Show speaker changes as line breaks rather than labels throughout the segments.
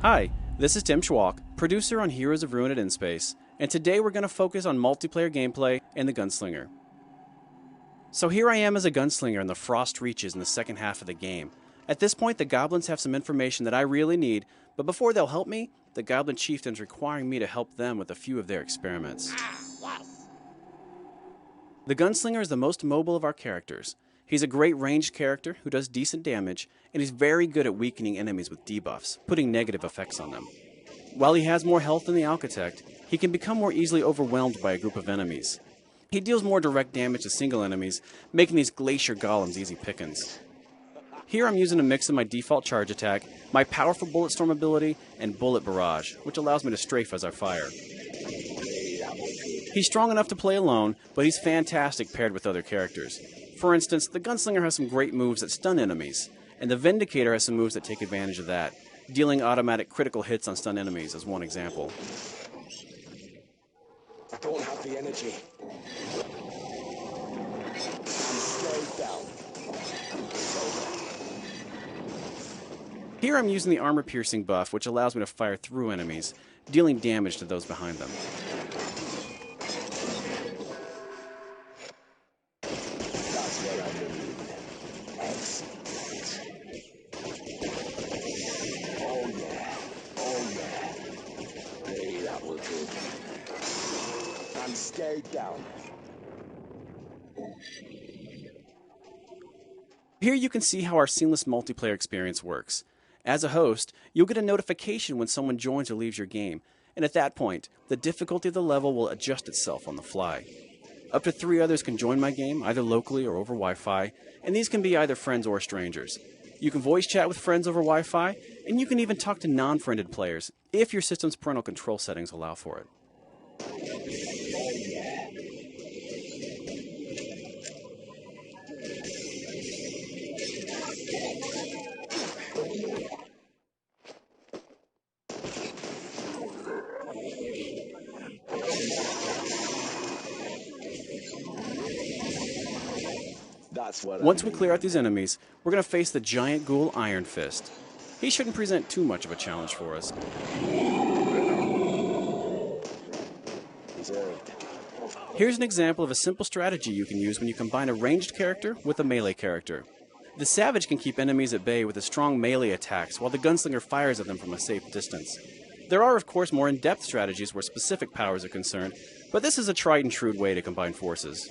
Hi, this is Tim Schwalk, producer on Heroes of Ruin at InSpace, and today we're going to focus on multiplayer gameplay and the Gunslinger. So here I am as a gunslinger in the Frost Reaches in the second half of the game. At this point, the goblins have some information that I really need, but before they'll help me, the goblin chieftain's requiring me to help them with a few of their experiments. The gunslinger is the most mobile of our characters. He's a great ranged character who does decent damage, and he's very good at weakening enemies with debuffs, putting negative effects on them. While he has more health than the Architect, he can become more easily overwhelmed by a group of enemies. He deals more direct damage to single enemies, making these glacier golems easy pickings. Here I'm using a mix of my default charge attack, my powerful bullet storm ability, and bullet barrage, which allows me to strafe as I fire. He's strong enough to play alone, but he's fantastic paired with other characters. For instance, the Gunslinger has some great moves that stun enemies, and the Vindicator has some moves that take advantage of that, dealing automatic critical hits on stun enemies as one example.
I don't have the energy. I'm slowed down.
Here I'm using the armor piercing buff, which allows me to fire through enemies, dealing damage to those behind them.
That's what I need. Excellent. Oh yeah. Oh yeah. Hey, that will do. I'm stayed down.
Here you can see how our seamless multiplayer experience works. As a host, you'll get a notification when someone joins or leaves your game, and at that point, the difficulty of the level will adjust itself on the fly. Up to 3 others can join my game, either locally or over Wi-Fi, and these can be either friends or strangers. You can voice chat with friends over Wi-Fi, and you can even talk to non-friended players, if your system's parental control settings allow for it.
That's what
Once we clear out these enemies, we're going to face the giant ghoul Iron Fist. He shouldn't present too much of a challenge for us.
Deserved.
Here's an example of a simple strategy you can use when you combine a ranged character with a melee character. The Savage can keep enemies at bay with his strong melee attacks while the Gunslinger fires at them from a safe distance. There are, of course, more in-depth strategies where specific powers are concerned, but this is a tried and true way to combine forces.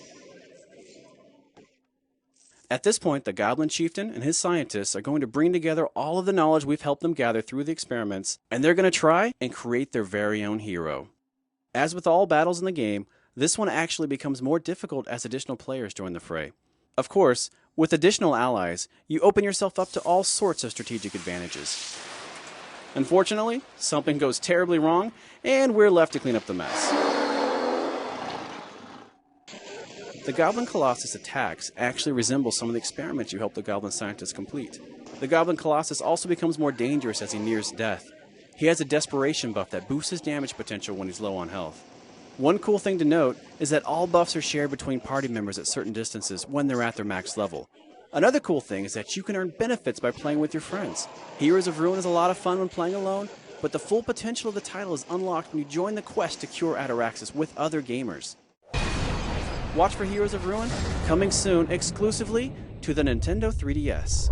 At this point, the Goblin Chieftain and his scientists are going to bring together all of the knowledge we've helped them gather through the experiments, and they're going to try and create their very own hero. As with all battles in the game, this one actually becomes more difficult as additional players join the fray. Of course, with additional allies, you open yourself up to all sorts of strategic advantages. Unfortunately, something goes terribly wrong, and we're left to clean up the mess. The Goblin Colossus attacks actually resemble some of the experiments you helped the Goblin scientists complete. The Goblin Colossus also becomes more dangerous as he nears death. He has a desperation buff that boosts his damage potential when he's low on health. One cool thing to note is that all buffs are shared between party members at certain distances when they're at their max level. Another cool thing is that you can earn benefits by playing with your friends. Heroes of Ruin is a lot of fun when playing alone, but the full potential of the title is unlocked when you join the quest to cure Ataraxis with other gamers. Watch for Heroes of Ruin, coming soon exclusively to the Nintendo 3DS.